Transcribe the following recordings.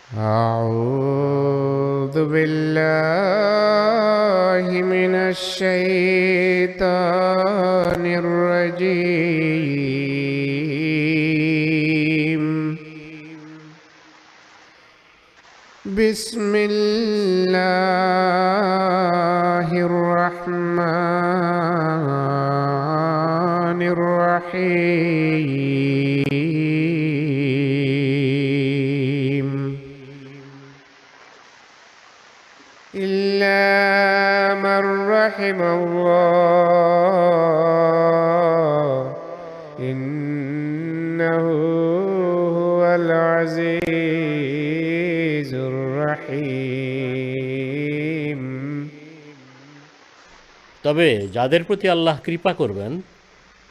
أعوذ بالله من الشيطان الرجيم. بسم الله الرحمن الرحيم. إلا من رحم الله إنه هو العزيز الرحيم. তবে যাদের প্রতি আল্লাহ কৃপা করবেন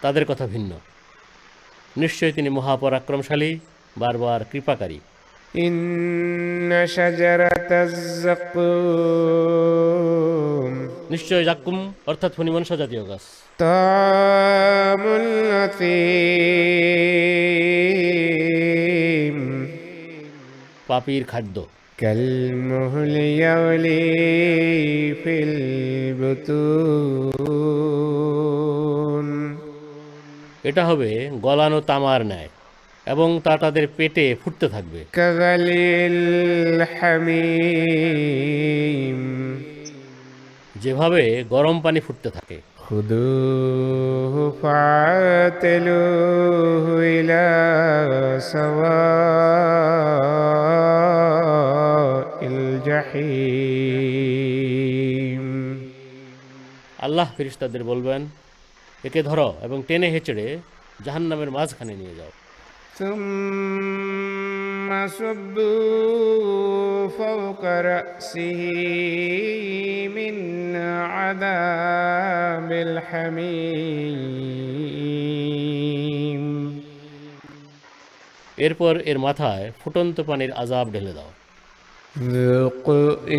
তাদের কথা ভিন্ন। নিশ্চয়ই তিনি মহাপরাক্রমশালী, বারবার কৃপাকারী। ইন্না শাজারাতাজ যাকুম, নিশ্চয় জাক্কুম অর্থাৎ ফণিমনসা জাতীয় গাছ। তামুল আতিম, পাপীর খাদ্য। কালমুহলি ইয়াগলি ফিল বুতুন, এটা হবে গলানো তামার ন্যায় এবং তা তাদের পেটে ফুটতে থাকবে। কাগালিল হামিম, যেভাবে গরম পানি ফুটতে থাকে। খুদুহু ফাতিলুহু ইলা সাওয়াইল জাহিম। আল্লাহ ফেরেশতাদের বলবেন, একে ধরো এবং টেনে হেঁচড়ে জাহান্নামের মাঝখানে নিয়ে যাও। ثم صبوا فوق رأسه من عذاب الحميم, এরপর এর মাথায় ফুটন্ত পানির আযাব ঢেলে দাও। ذق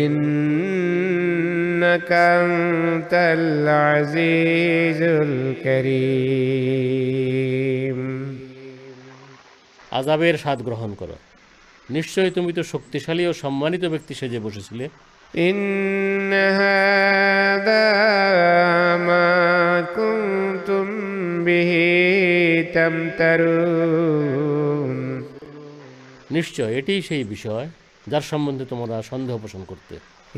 إنك أنت العزيز الكريم. আযাবের স্বাদ গ্রহণ করো, নিশ্চয়ই তুমি তো শক্তিশালী ও সম্মানিত ব্যক্তি সেজে বসেছিলে। إن هذا ما كنتم به تمترون. নিশ্চয় এটিই সেই বিষয় যার সম্বন্ধে তোমরা সন্দেহ পোষণ করতে।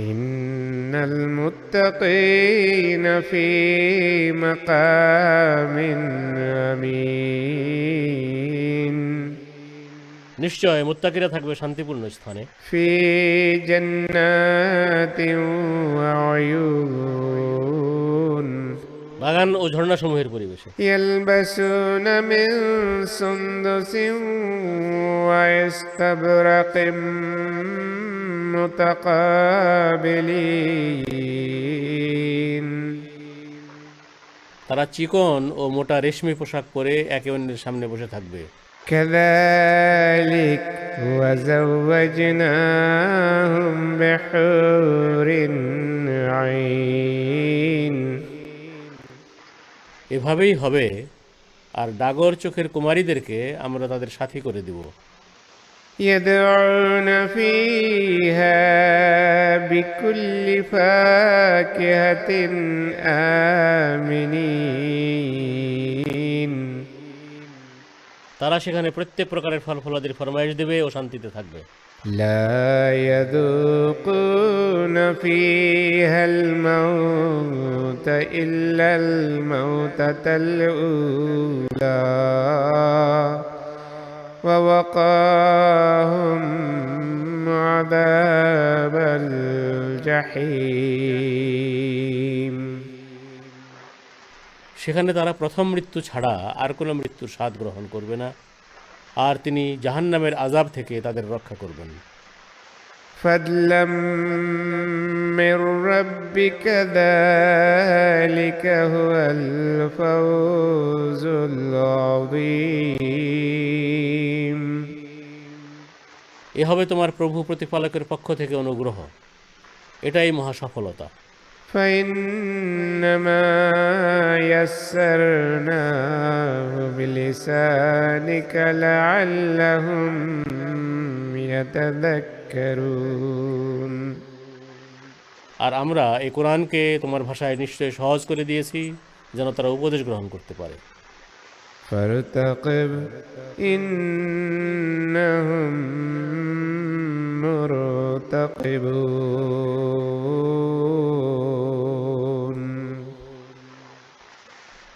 إن المتقين في مقام أمين. নিশ্চয় মুত্তাকিরা থাকবে শান্তিপূর্ণ স্থানে। في جنات وعيون, বাগান ও ঝর্ণাসমূহের পরিবেশে। يلبسون من سندس واستبرق متقابلين. তারা চিকন ও মোটা রেশমি পোশাক পরে একে অন্যের সামনে বসে থাকবে। كذلك وزوجناهم بحور عين. এভাবেই হবে, আর ডাগর চোখের কুমারীদেরকে আমরা তাদের সাথী করে দিব। يدعون فيها بكل فاكهة آمنين. তারা সেখানে প্রত্যেক প্রকারের ফল ফলাদির ফরমাইশ দেবে ও শান্তিতে থাকবে। لا يذوقون فيها الموت إلا الموتة الأولى ووقاهم عذاب الجحيم. সেখানে তারা প্রথম মৃত্যু ছাড়া আর কোনো মৃত্যুর স্বাদ গ্রহণ করবে না, আর তিনি জাহান্নামের আযাব থেকে তাদের রক্ষা করবেন। فضلا من ربك ذلك هو الفوز العظيم. এ হবে তোমার প্রভু প্রতিপালকের পক্ষ থেকে অনুগ্রহ, এটাই মহা সফলতা। فإنما يسرناه بلسانك لعلهم يتذكرون. يتذكرون আর আমরা এই কোরআনকে তোমার ভাষায় নিশ্চয় সহজ করে দিয়েছি যেন তারা উপদেশ গ্রহণ করতে পারে। فارتقب إنهم مرتقبون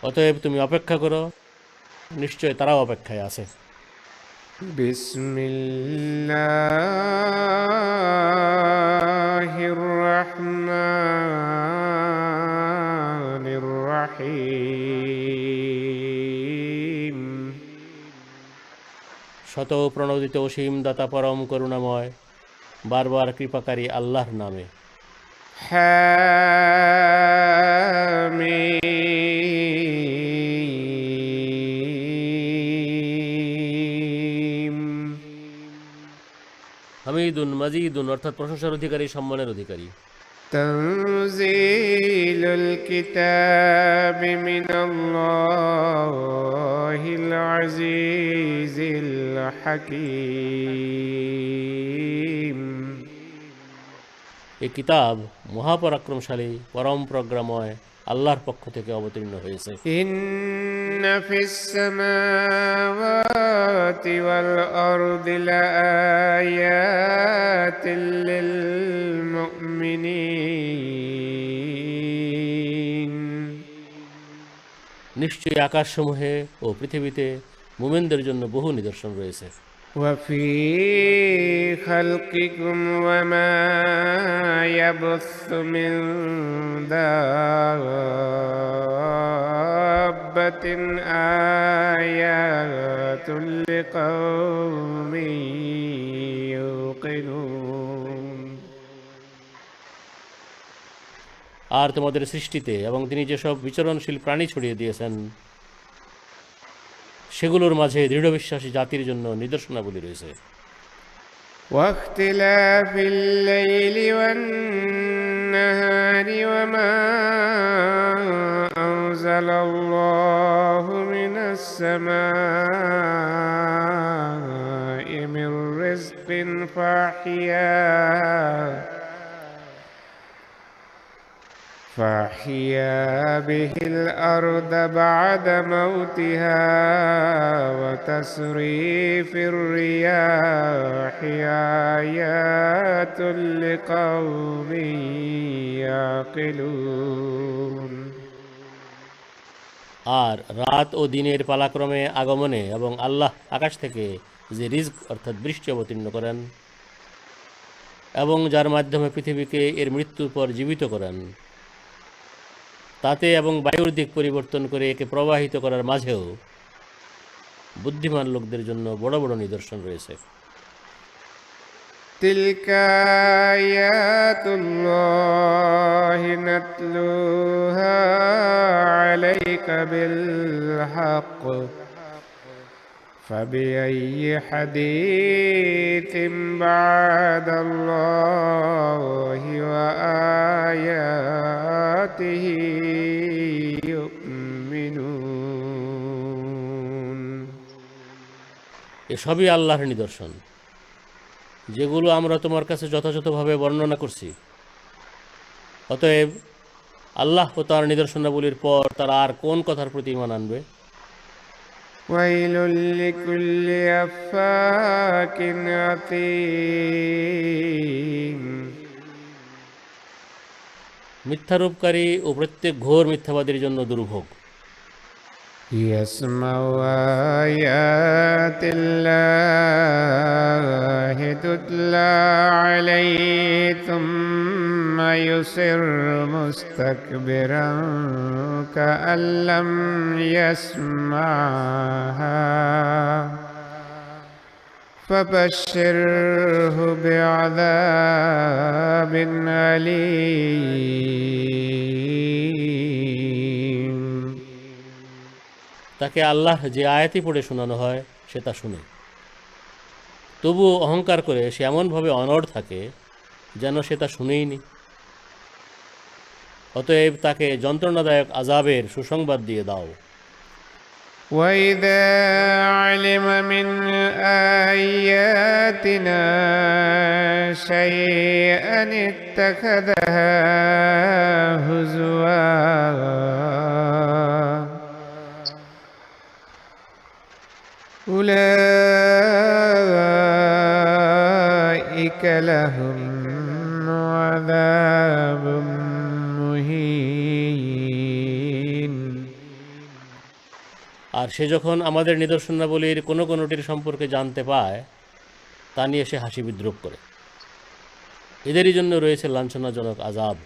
অতএব তুমি অপেক্ষা করো, নিশ্চয় তারাও অপেক্ষায় আছে। بسم الله الرحمن الرحيم শত প্রণোদিত অসীম দাতা পরম করুণাময় বারবার কৃপাকারী আল্লাহর নামে। حميم হামিদুন মাজিদুন অর্থাৎ প্রশংসার অধিকারী, সম্মানের অধিকারী। تنزيل الكتاب من الله العزيز الحكيم এই কিতাব মহাপরাক্রমশালী পরম প্রজ্ঞাময় আল্লাহর পক্ষ থেকে অবতীর্ণ হয়েছে। إن في السماوات والأرض لآيات للمؤمنين নিশ্চয়ই আকাশসমূহে ও পৃথিবীতে মুমিনদের জন্য বহু নিদর্শন রয়েছে। وفي خلقكم وما يبث من دابة آيات لقوم يوقنون আর তোমাদের সৃষ্টিতে এবং তিনি যেসব বিচরণশীল প্রাণী ছড়িয়ে দিয়েছেন সেগুলোর মাঝে দৃঢ় বিশ্বাসী জাতির জন্য নিদর্শনাবলী রয়েছে। واختلاف الليل والنهار وما أنزل الله من السماء من رزق فأحيا به الأرض بعد موتها وتصريف الرياح آيات لقوم يعقلون আর রাত ও দিনের পালাক্রমে আগমনে এবং আল্লাহ আকাশ থেকে যে রিজক অর্থাৎ বৃষ্টি অবতীর্ণ করেন এবং যার মাধ্যমে পৃথিবীকে এর মৃত্যুর পর জীবিত করেন, তাতে এবং বায়ুর দিক পরিবর্তন করে একে প্রবাহিত করার মাঝেও বুদ্ধিমান লোকদের জন্য বড় বড় নিদর্শন রয়েছে। تلك آيات الله نتلوها عليك بالحق فبأي حديث بعد الله وآياته يؤمنون এসবই আল্লাহর নিদর্শন যেগুলো আমরা তোমার কাছে যথাযথভাবে বর্ণনা করছি। অতএব আল্লাহ ও তার নিদর্শনাবলীর পর তারা আর কোন কথার প্রতি ঈমান আনবে? ويل لكل أفاك أثيم মিথ্যারূপকারী ও প্রত্যেক ঘোর মিথ্যাবাদীর জন্য দুর্ভোগ। يسمع آيات الله تتلى عليه ثم يصر مستكبرا كأن لم يسمعها فبشره بعذاب أليم তাকে আল্লাহ যে আয়াতি পড়ে শোনানো হয় সে তা শুনে, তবুও অহংকার করে সে এমনভাবে অনড় থাকে যেন সে তা শুনেইনি। অতএব তাকে যন্ত্রণাদায়ক আযাবের সুসংবাদ দিয়ে দাও। وإذا علم من آياتنا شيئا اتخذها هزوا أولئك لهم عذاب مهين। আর সে যখন আমাদের নিদর্শনাবলীর কোনো কোনোটির সম্পর্কে জানতে পায় তা নিয়ে সে হাসি বিদ্রুপ করে। এদেরই জন্য রয়েছে লাঞ্ছনাজনক আযাব।